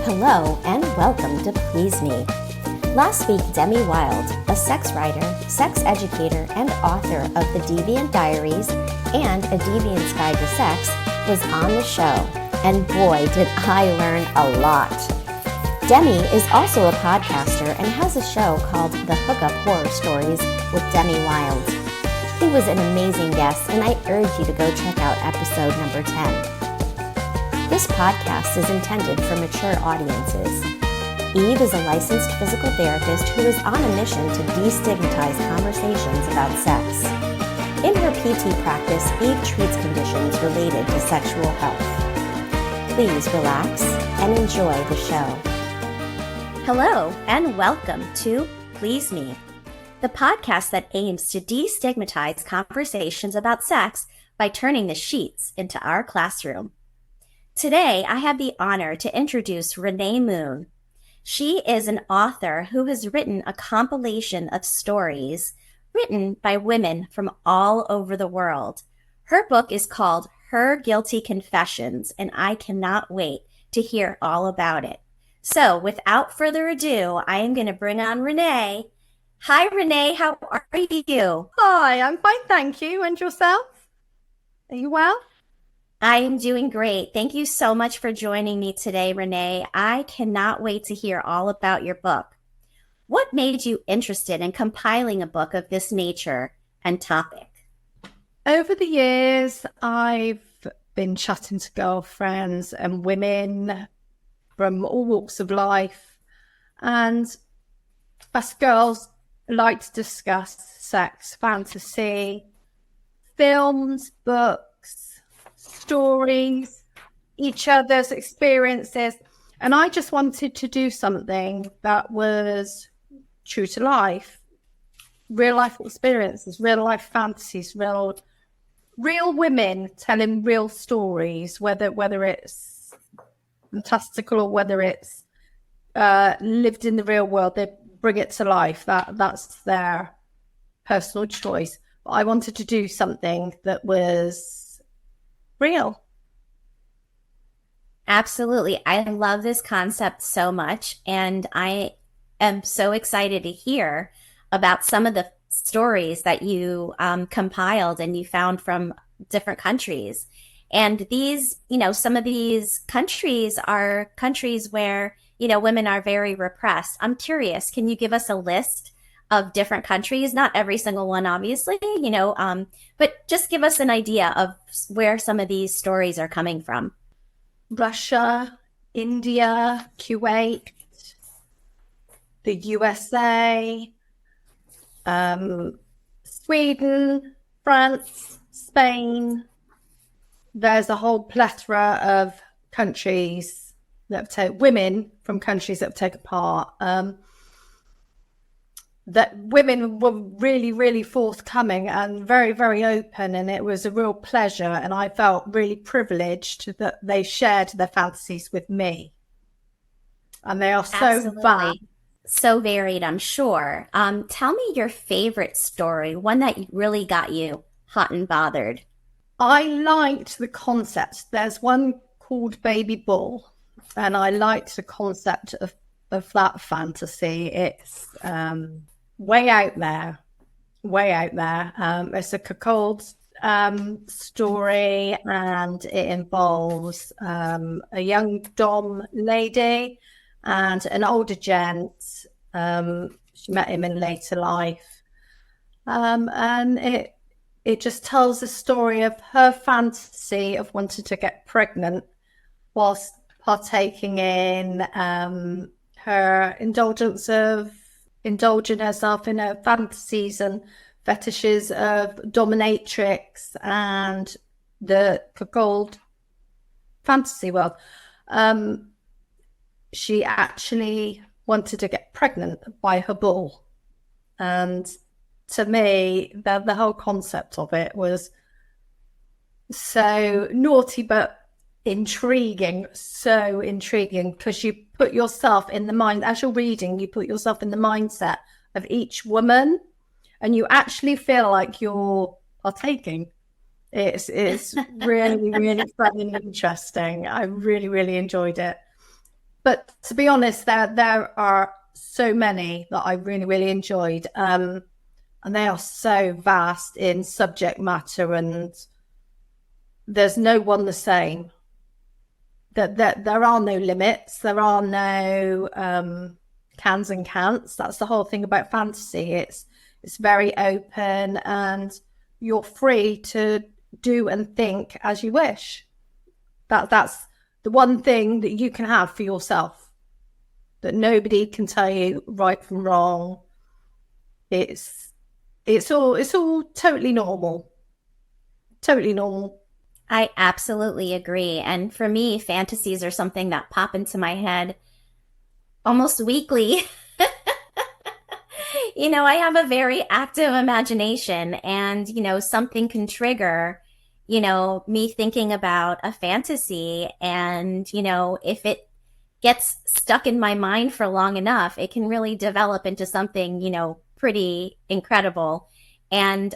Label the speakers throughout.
Speaker 1: Hello and welcome to Please Me. Last week, Demi Wild, a sex writer, sex educator, and author of The Deviant Diaries and A Deviant's Guide to Sex, was on the show, and boy, did I learn a lot. Demi is also a podcaster and has a show called The Hookup Horror Stories with Demi Wild. He was an amazing guest, and I urge you to go check out episode number 10. This podcast is intended for mature audiences. Eve is a licensed physical therapist who is on a mission to destigmatize conversations about sex. In her PT practice, Eve treats conditions related to sexual health. Please relax and enjoy the show. Hello and welcome to Please Me, the podcast that aims to destigmatize conversations about sex by turning the sheets into our classroom. Today, I have the honor to introduce Rene Moon. She is an author who has written a compilation of stories written by women from all over the world. Her book is called Her Guilty Confessions, and I cannot wait to hear all about it. So, without further ado, I am going to bring on Rene. Hi, Rene. How are you?
Speaker 2: Hi, I'm fine, thank you. And yourself? Are you well?
Speaker 1: I am doing great. Thank you so much for joining me today, Rene. I cannot wait to hear all about your book. What made you interested in compiling a book of this nature and topic?
Speaker 2: Over the years, I've been chatting to girlfriends and women from all walks of life. And us girls like to discuss sex, fantasy, films, books, stories, each other's experiences, and I just wanted to do something that was true to life, real life experiences, real life fantasies, real women telling real stories, whether it's fantastical or whether it's lived in the real world. They bring it to life. That's their personal choice. But I wanted to do something that was real.
Speaker 1: Absolutely. I love this concept so much, and I am so excited to hear about some of the stories that you compiled and you found from different countries. And these, some of these countries are countries where, women are very repressed. I'm curious, can you give us a list of different countries? Not every single one, obviously, but just give us an idea of where some of these stories are coming from.
Speaker 2: Russia, India, Kuwait, the USA, Sweden, France, Spain. There's a whole plethora of countries that women from countries that have taken part. That women were really, really forthcoming and very, very open, and it was a real pleasure. And I felt really privileged that they shared their fantasies with me. And they are so vast.
Speaker 1: So varied, I'm sure. Tell me your favorite story, one that really got you hot and bothered.
Speaker 2: I liked the concept. There's one called Baby Bull, and I liked the concept of that fantasy. It's way out there. It's a cuckold story, and it involves a young dom lady and an older gent. She met him in later life, and it just tells the story of her fantasy of wanting to get pregnant whilst partaking in her indulgence of indulging herself in her fantasies and fetishes of dominatrix and the cuckold fantasy world. She actually wanted to get pregnant by her bull. And to me, the whole concept of it was so naughty but intriguing, so intriguing, because you put yourself in the mind, as you're reading, you put yourself in the mindset of each woman, and you actually feel like you're partaking. It's really, really fun and interesting. I really, really enjoyed it. But to be honest, there are so many that I really, really enjoyed. And they are so vast in subject matter, and there's no one the same. That there are no limits. There are no cans and can'ts. That's the whole thing about fantasy. It's very open, and you're free to do and think as you wish. That's the one thing that you can have for yourself, that nobody can tell you right from wrong. It's all totally normal. Totally normal.
Speaker 1: I absolutely agree. And for me, fantasies are something that pop into my head almost weekly. I have a very active imagination, and, something can trigger, me thinking about a fantasy. And, if it gets stuck in my mind for long enough, it can really develop into something, pretty incredible. And,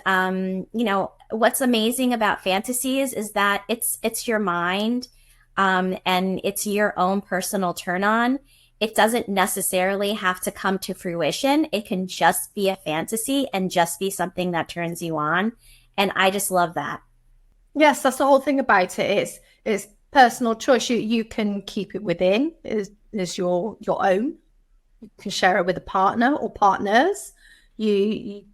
Speaker 1: what's amazing about fantasies is that it's your mind, and it's your own personal turn on. It doesn't necessarily have to come to fruition. It can just be a fantasy and just be something that turns you on. And I just love that.
Speaker 2: Yes, that's the whole thing about it. It's personal choice. You can keep it within. Is your own. You can share it with a partner or partners. You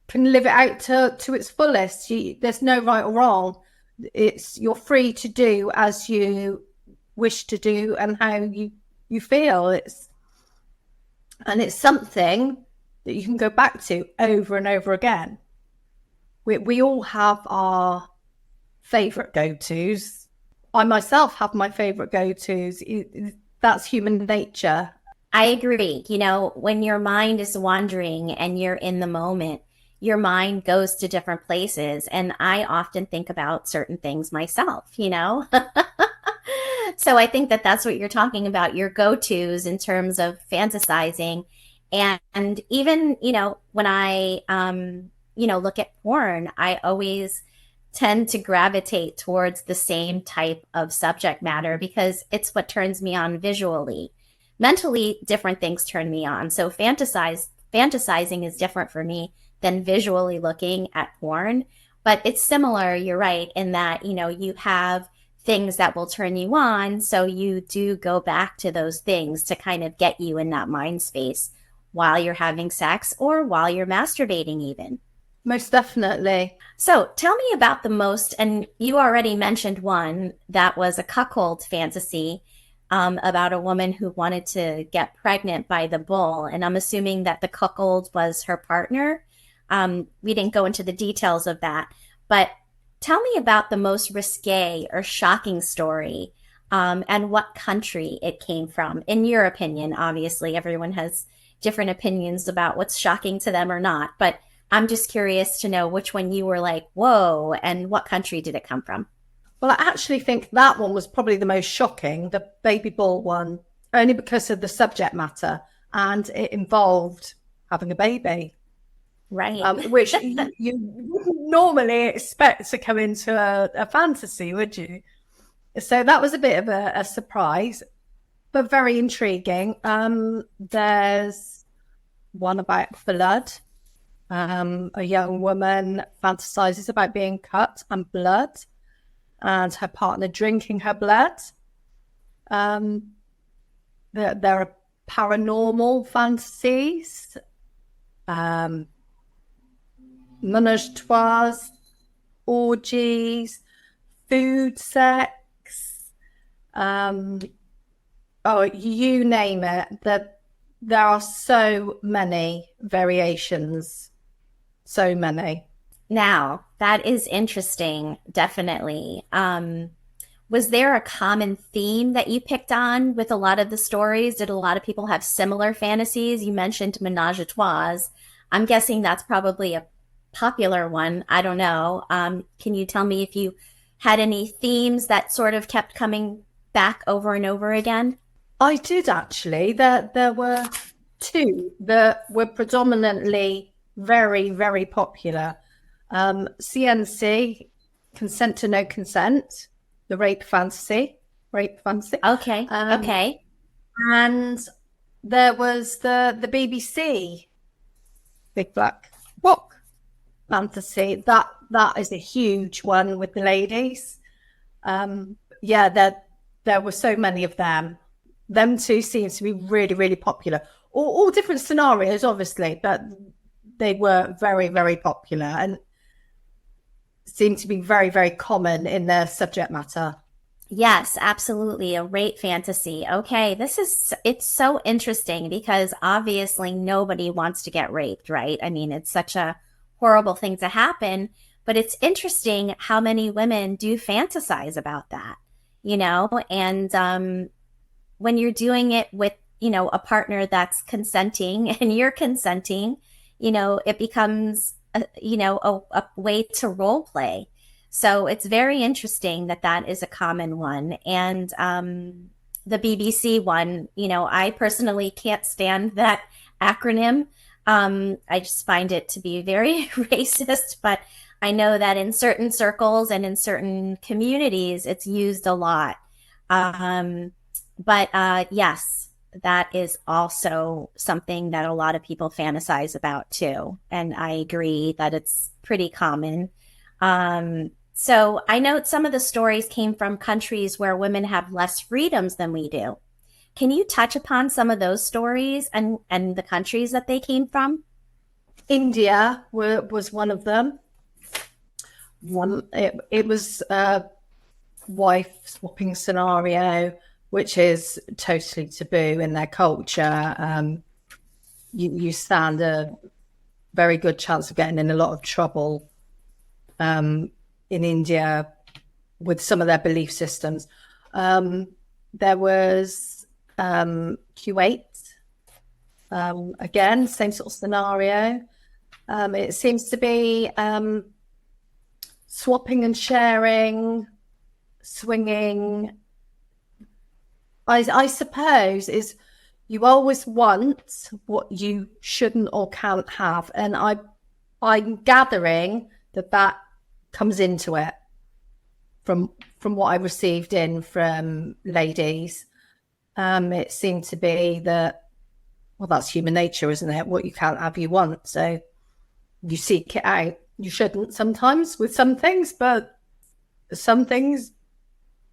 Speaker 2: can live it out to its fullest. There's no right or wrong. You're free to do as you wish to do and how you feel. It's something that you can go back to over and over again. We all have our favorite go-tos. I myself have my favorite go-tos. That's human nature.
Speaker 1: I agree. When your mind is wandering and you're in the moment, your mind goes to different places. And I often think about certain things myself, So I think that that's what you're talking about, your go-tos in terms of fantasizing. And even, when I, look at porn, I always tend to gravitate towards the same type of subject matter because it's what turns me on visually. Mentally, different things turn me on. So fantasizing is different for me than visually looking at porn. But it's similar, you're right, in that, you have things that will turn you on. So you do go back to those things to kind of get you in that mind space while you're having sex or while you're masturbating even.
Speaker 2: Most definitely.
Speaker 1: So tell me about the most, and you already mentioned one that was a cuckold fantasy, about a woman who wanted to get pregnant by the bull. And I'm assuming that the cuckold was her partner. We didn't go into the details of that, but tell me about the most risque or shocking story, and what country it came from. In your opinion, obviously, everyone has different opinions about what's shocking to them or not, but I'm just curious to know which one you were like, whoa, and what country did it come from?
Speaker 2: Well, I actually think that one was probably the most shocking, the baby bull one, only because of the subject matter, and it involved having a baby.
Speaker 1: Right.
Speaker 2: Which you wouldn't normally expect to come into a fantasy, would you? So that was a bit of a surprise, but very intriguing. There's one about blood. A young woman fantasizes about being cut and blood, and her partner drinking her blood. There are paranormal fantasies. Menage a trois, orgies, food sex, you name it. There are so many variations, so many.
Speaker 1: Now, that is interesting, definitely. Was there a common theme that you picked on with a lot of the stories? Did a lot of people have similar fantasies? You mentioned menage a trois. I'm guessing that's probably a popular one. I don't know. Can you tell me if you had any themes that sort of kept coming back over and over again?
Speaker 2: I did actually. There were two that were predominantly very, very popular. CNC, consent to no consent, the rape fantasy.
Speaker 1: Okay. Okay.
Speaker 2: And there was the BBC Big Black Book fantasy. That is a huge one with the ladies. There were so many of them. Them two seem to be really, really popular. All different scenarios, obviously, but they were very, very popular and seem to be very, very common in their subject matter.
Speaker 1: Yes, absolutely. A rape fantasy. Okay, it's so interesting because obviously nobody wants to get raped, right? I mean, it's such a horrible thing to happen, but it's interesting how many women do fantasize about that, and when you're doing it with, a partner that's consenting and you're consenting, it becomes, a way to role play. So it's very interesting that is a common one. And the BBC one, I personally can't stand that acronym. I just find it to be very racist, but I know that in certain circles and in certain communities, it's used a lot. But yes, that is also something that a lot of people fantasize about too. And I agree that it's pretty common. So I know some of the stories came from countries where women have less freedoms than we do. Can you touch upon some of those stories and the countries that they came from?
Speaker 2: India was one of them. It was a wife swapping scenario, which is totally taboo in their culture. You stand a very good chance of getting in a lot of trouble in India with some of their belief systems. There was Kuwait, again, same sort of scenario. It seems to be swapping and sharing, swinging. I suppose is you always want what you shouldn't or can't have, and I'm gathering that comes into it from what I received in from ladies. It seemed to be that, well, that's human nature, isn't it? What you can't have, you want, so you seek it out. You shouldn't sometimes with some things, but some things,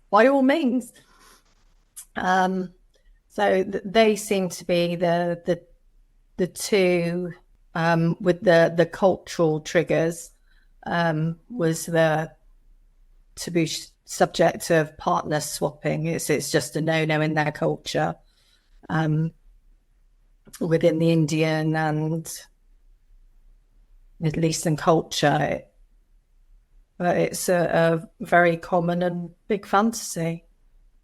Speaker 2: by all means. So they seem to be the two with the cultural triggers. Was the taboo subject of partner swapping. It's just a no-no in their culture, within the Indian and Middle Eastern culture. But it's a very common and big fantasy.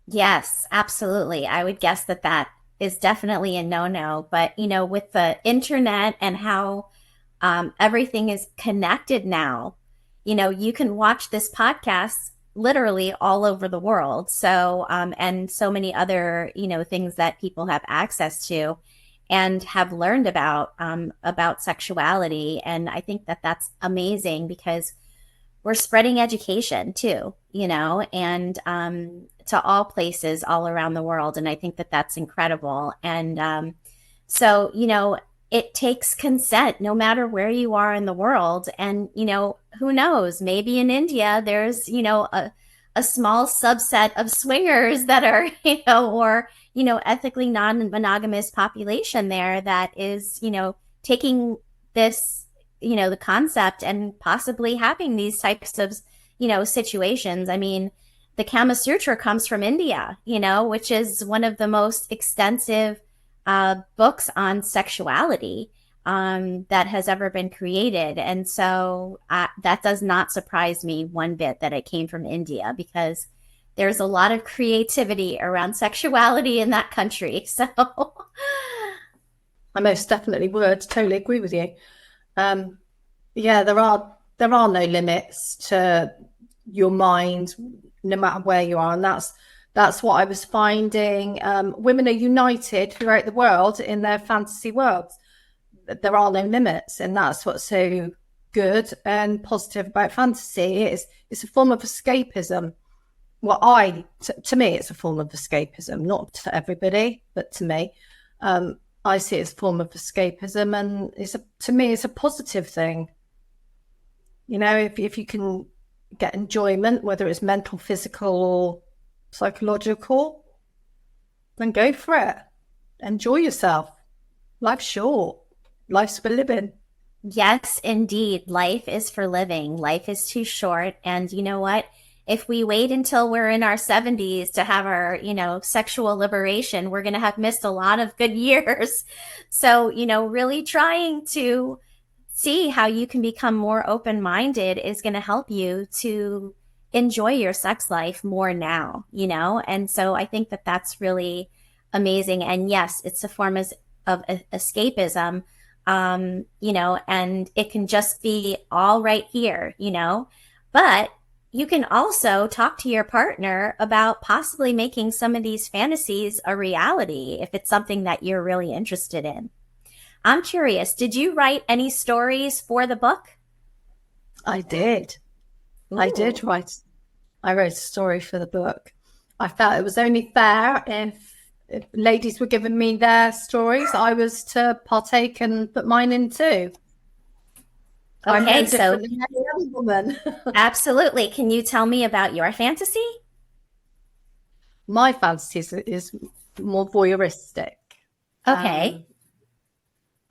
Speaker 1: Yes, absolutely. I would guess that is definitely a no-no. But, with the internet and how everything is connected now, you can watch this podcast literally all over the world. So, and so many other, things that people have access to and have learned about sexuality. And I think that's amazing because we're spreading education too, and to all places all around the world. And I think that's incredible. And so, it takes consent no matter where you are in the world. And, who knows, maybe in India, there's, a small subset of swingers that are, or, ethically non-monogamous population there that is, taking this, the concept and possibly having these types of, situations. I mean, the Kama Sutra comes from India, which is one of the most extensive books on sexuality that has ever been created. And so that does not surprise me one bit that it came from India, because there's a lot of creativity around sexuality in that country. So
Speaker 2: I most definitely would totally agree with you. Yeah, there are no limits to your mind, no matter where you are, and that's what I was finding. Women are united throughout the world in their fantasy worlds. There are no limits, and that's what's so good and positive about fantasy. It's a form of escapism. to me, it's a form of escapism, not to everybody, but to me, I see it as a form of escapism, and to me, it's a positive thing. If you can get enjoyment, whether it's mental, physical, or psychological, then go for it. Enjoy yourself. Life's short. Life's for living.
Speaker 1: Yes, indeed. Life is for living. Life is too short. And you know what? If we wait until we're in our 70s to have our, sexual liberation, we're going to have missed a lot of good years. So, really trying to see how you can become more open-minded is going to help you to enjoy your sex life more now, And so I think that that's really amazing. And yes, it's a form of escapism, and it can just be all right here, but you can also talk to your partner about possibly making some of these fantasies a reality if it's something that you're really interested in. I'm curious, did you write any stories for the book?
Speaker 2: I did.
Speaker 1: Ooh.
Speaker 2: I wrote a story for the book. I felt it was only fair if ladies were giving me their stories, I was to partake and put mine in too. I'm no different than any other woman.
Speaker 1: Absolutely. Can you tell me about your fantasy?
Speaker 2: My fantasy is more voyeuristic.
Speaker 1: Okay.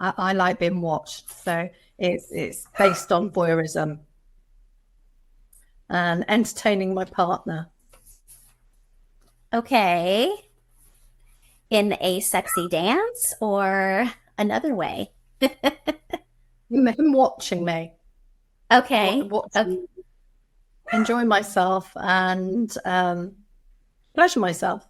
Speaker 2: I like being watched, so it's based on voyeurism and entertaining my partner.
Speaker 1: Okay. In a sexy dance or another way?
Speaker 2: Him watching me.
Speaker 1: Okay.
Speaker 2: Okay. Enjoy myself and pleasure myself.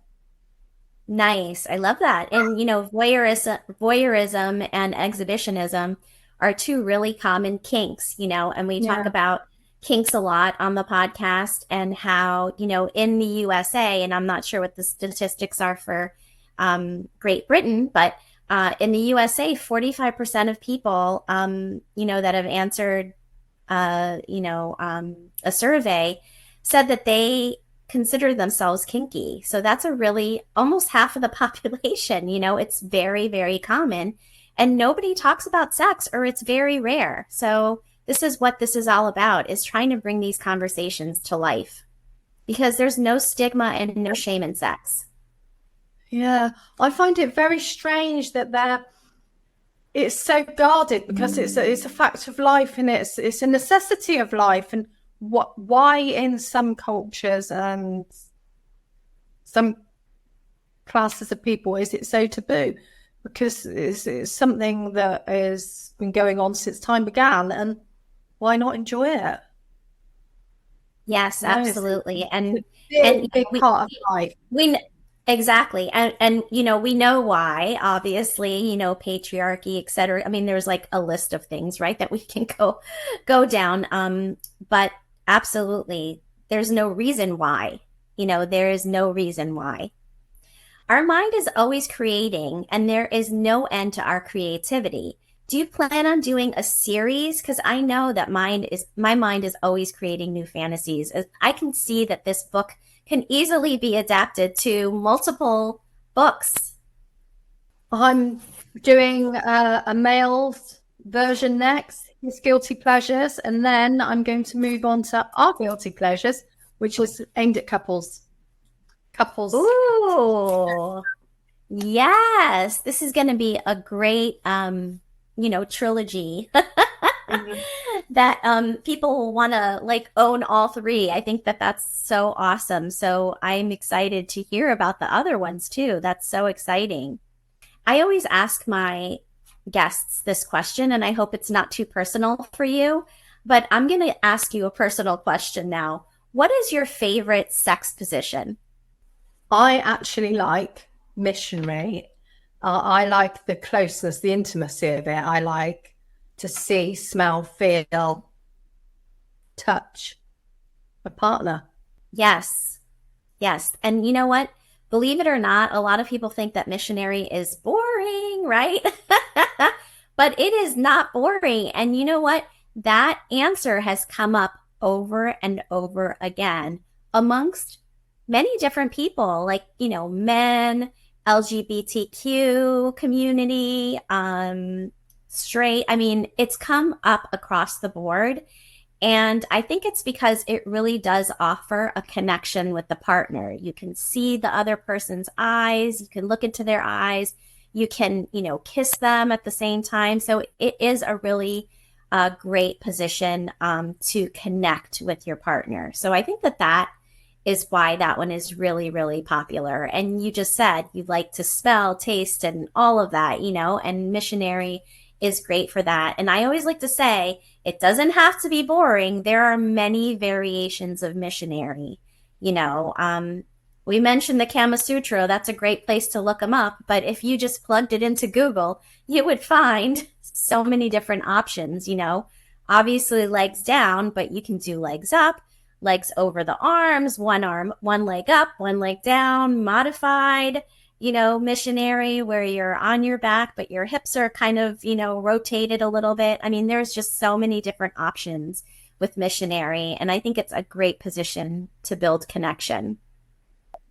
Speaker 1: Nice. I love that. And, voyeurism and exhibitionism are two really common kinks, and we talk about kinks a lot on the podcast and how, in the USA, and I'm not sure what the statistics are for Great Britain, but in the USA, 45% of people, that have answered, a survey said that they consider themselves kinky. So that's almost half of the population. It's very, very common, and nobody talks about sex, or it's very rare. So this is what this is all about, is trying to bring these conversations to life, because there's no stigma and no shame in sex.
Speaker 2: Yeah, I find it very strange that it's so guarded, because it's a fact of life, and it's a necessity of life. And why in some cultures and some classes of people is it so taboo? Because it's something that has been going on since time began, and why not enjoy it?
Speaker 1: Yes, absolutely. And
Speaker 2: big part of life.
Speaker 1: Exactly. And we know why, obviously, patriarchy, et cetera. I mean, there's like a list of things, right, that we can go down. But absolutely, there's no reason why, there is no reason why. Our mind is always creating, and there is no end to our creativity. Do you plan on doing a series? Because I know that my mind is always creating new fantasies. I can see that this book can easily be adapted to multiple books.
Speaker 2: I'm doing a male's version next, his guilty pleasures, and then I'm going to move on to our guilty pleasures, which is aimed at couples.
Speaker 1: Ooh, yes, this is going to be a great, trilogy. That people will want to own all three. I think that that's so awesome. So I'm excited to hear about the other ones too. That's so exciting. I always ask my guests this question, and I hope it's not too personal for you, but I'm going to ask you a personal question now. What is your favorite sex position?
Speaker 2: I actually like Missionary. I like the closeness, the intimacy of it. I like to see, smell, feel, touch a partner.
Speaker 1: Yes. And you know what? Believe it or not, a lot of people think that Missionary is boring, right? But it is not boring. And you know what? That answer has come up over and over again amongst many different people, like, men, LGBTQ community, straight. I mean, it's come up across the board. And I think it's because it really does offer a connection with the partner. You can see the other person's eyes, you can look into their eyes, you can, kiss them at the same time. So it is a really great position to connect with your partner. So I think that is why that one is really, really popular. And you just said you like to smell, taste, and all of that, and Missionary is great for that. And I always like to say, it doesn't have to be boring. There are many variations of Missionary. We mentioned the Kama Sutra. That's a great place to look them up. But if you just plugged it into Google, you would find so many different options, Obviously legs down, but you can do legs up, legs over the arms, one arm, one leg up, one leg down, modified, Missionary, where you're on your back, but your hips are kind of, rotated a little bit. I mean, there's just so many different options with Missionary. And I think it's a great position to build connection.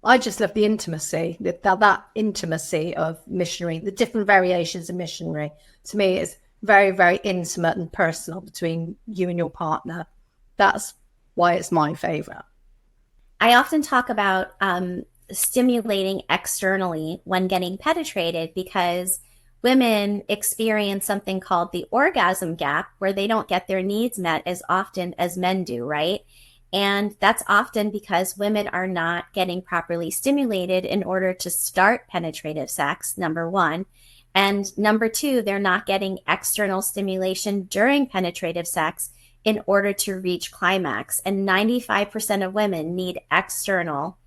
Speaker 2: I just love the intimacy, that intimacy of Missionary, the different variations of Missionary. To me, it's very, very intimate and personal between you and your partner. That's why it's my favorite.
Speaker 1: I often talk about stimulating externally when getting penetrated, because women experience something called the orgasm gap, where they don't get their needs met as often as men do, right? And that's often because women are not getting properly stimulated in order to start penetrative sex, number one. And number two, they're not getting external stimulation during penetrative sex in order to reach climax. And 95% of women need external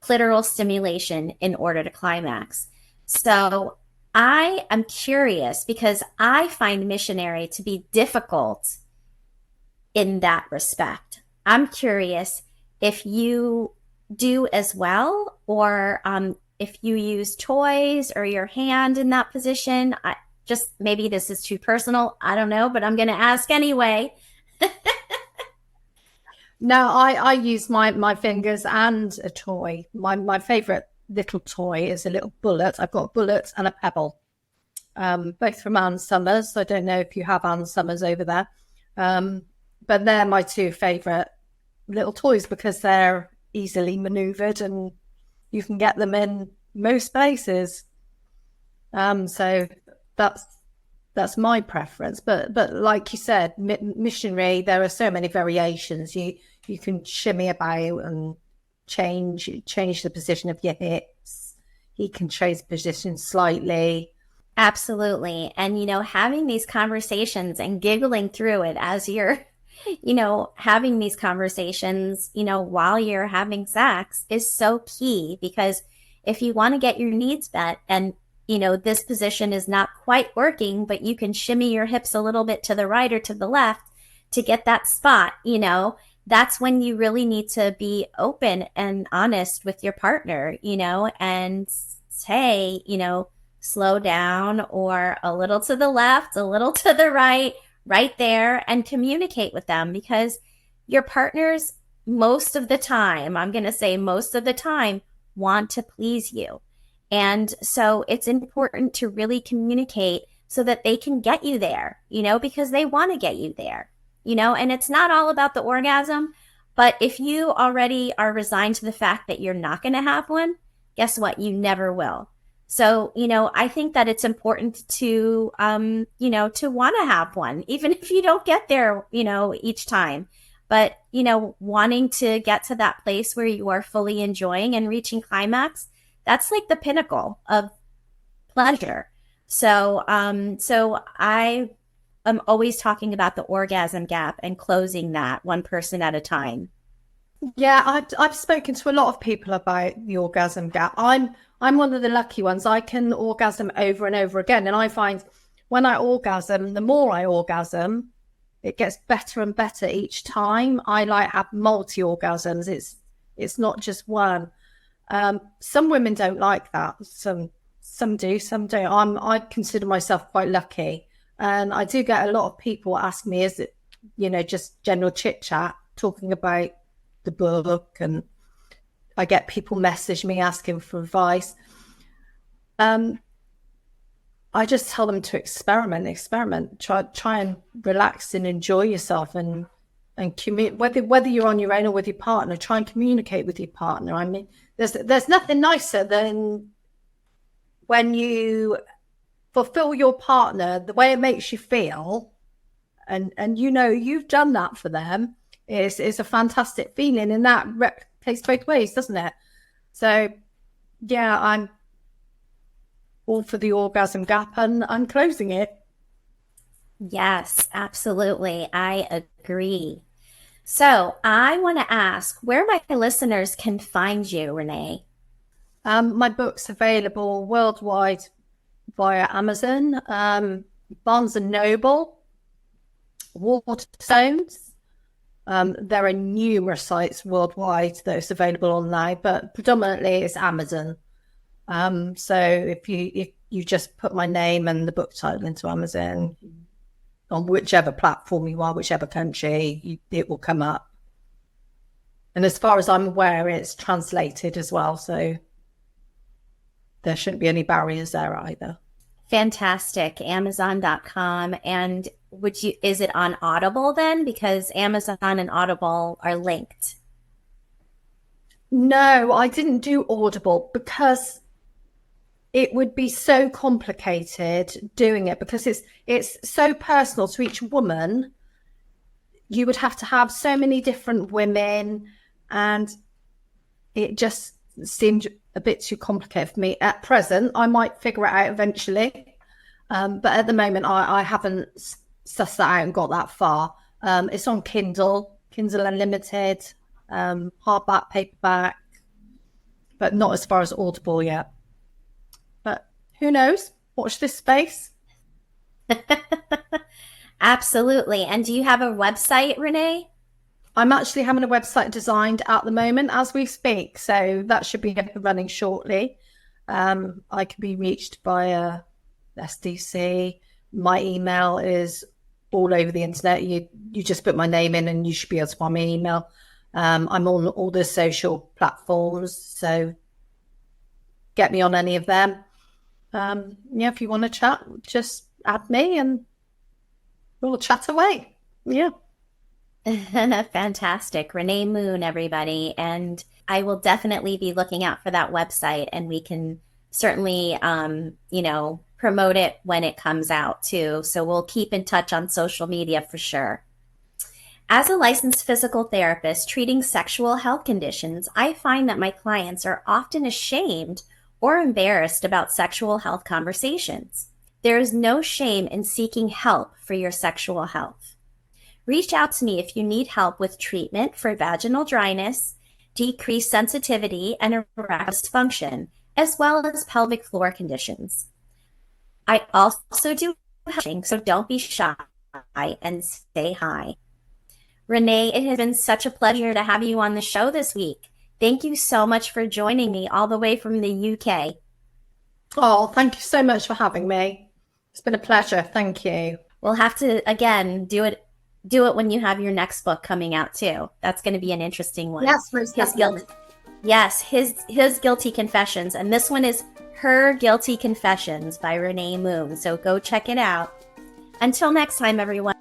Speaker 1: clitoral stimulation in order to climax. So I am curious, because I find Missionary to be difficult in that respect. I'm curious if you do as well, or if you use toys or your hand in that position. Maybe this is too personal, I don't know, but I'm going to ask anyway.
Speaker 2: No, I use my fingers and a toy. My favorite little toy is a little bullet. I've got a bullet and a pebble, both from Ann Summers. I don't know if you have Ann Summers over there, but they're my two favorite little toys because they're easily maneuvered and you can get them in most places. So that's my preference. But like you said, Missionary, there are so many variations. You can shimmy about and change the position of your hips. He can change the position slightly.
Speaker 1: Absolutely. And, having these conversations and giggling through it as you're, having these conversations, while you're having sex is so key, because if you want to get your needs met and, this position is not quite working, but you can shimmy your hips a little bit to the right or to the left to get that spot, that's when you really need to be open and honest with your partner, and say, slow down, or a little to the left, a little to the right there, and communicate with them, because your partners, most of the time, I'm going to say most of the time, want to please you. And so it's important to really communicate so that they can get you there, because they want to get you there, and it's not all about the orgasm. But if you already are resigned to the fact that you're not going to have one, guess what? You never will. So, I think that it's important to, to want to have one, even if you don't get there, each time. But, wanting to get to that place where you are fully enjoying and reaching climax, that's like the pinnacle of pleasure. So I am always talking about the orgasm gap and closing that one person at a time.
Speaker 2: Yeah, I've spoken to a lot of people about the orgasm gap. I'm one of the lucky ones. I can orgasm over and over again. And I find when I orgasm, the more I orgasm, it gets better and better each time. I have multi-orgasms. It's not just one. Some women don't like that. Some do, some don't. I consider myself quite lucky. And I do get a lot of people ask me, is it, just general chit chat, talking about the book and I get people message me asking for advice. I just tell them to experiment, try and relax and enjoy yourself and whether you're on your own or with your partner, try and communicate with your partner. I mean, there's nothing nicer than when you fulfill your partner the way it makes you feel, and you know you've done that for them. Is a fantastic feeling, and that plays both ways, doesn't it? So yeah, I'm all for the orgasm gap, and I'm closing it.
Speaker 1: Yes, absolutely. I agree. So I want to ask where my listeners can find you, Rene.
Speaker 2: My book's available worldwide via Amazon, Barnes and Noble, Waterstones. There are numerous sites worldwide that it's available on now, but predominantly it's Amazon. So if you just put my name and the book title into Amazon, on whichever platform you are, whichever country, it will come up. And as far as I'm aware, it's translated as well, so there shouldn't be any barriers there either.
Speaker 1: Fantastic. Amazon.com. And is it on Audible then? Because Amazon and Audible are linked.
Speaker 2: No, I didn't do Audible because it would be so complicated doing it, because it's so personal to each woman. You would have to have so many different women, and it just seemed a bit too complicated for me at present. I might figure it out eventually, but at the moment I haven't sussed that out and got that far. It's on Kindle Unlimited, hardback, paperback, but not as far as Audible yet. But who knows? Watch this space.
Speaker 1: Absolutely. And do you have a website, Rene?
Speaker 2: I'm actually having a website designed at the moment as we speak, so that should be up and running shortly. I can be reached via SDC. My email is all over the internet. You just put my name in and you should be able to find my email. I'm on all the social platforms, so get me on any of them. Yeah, if you want to chat, just add me and we'll chat away. Yeah.
Speaker 1: Fantastic. Rene Moon, everybody. And I will definitely be looking out for that website, and we can certainly, promote it when it comes out too. So we'll keep in touch on social media for sure. As a licensed physical therapist treating sexual health conditions, I find that my clients are often ashamed or embarrassed about sexual health conversations. There is no shame in seeking help for your sexual health. Reach out to me if you need help with treatment for vaginal dryness, decreased sensitivity, and erectile dysfunction, as well as pelvic floor conditions. I also do coaching, so don't be shy and say hi. Rene, it has been such a pleasure to have you on the show this week. Thank you so much for joining me all the way from the UK.
Speaker 2: Oh, thank you so much for having me. It's been a pleasure. Thank you.
Speaker 1: We'll have to, again, do it when you have your next book coming out too. That's going to be an interesting one.
Speaker 2: Yes,
Speaker 1: his guilty confessions, and this one is Her Guilty Confessions by Rene Moon. So go check it out. Until next time, everyone.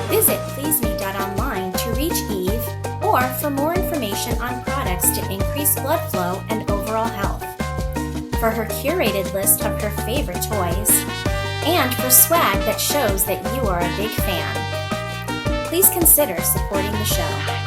Speaker 1: Visit pleaseme.online to reach Eve, or for more information on products to increase blood flow and overall health, for her curated list of her favorite toys, and for swag that shows that you are a big fan. Please consider supporting the show.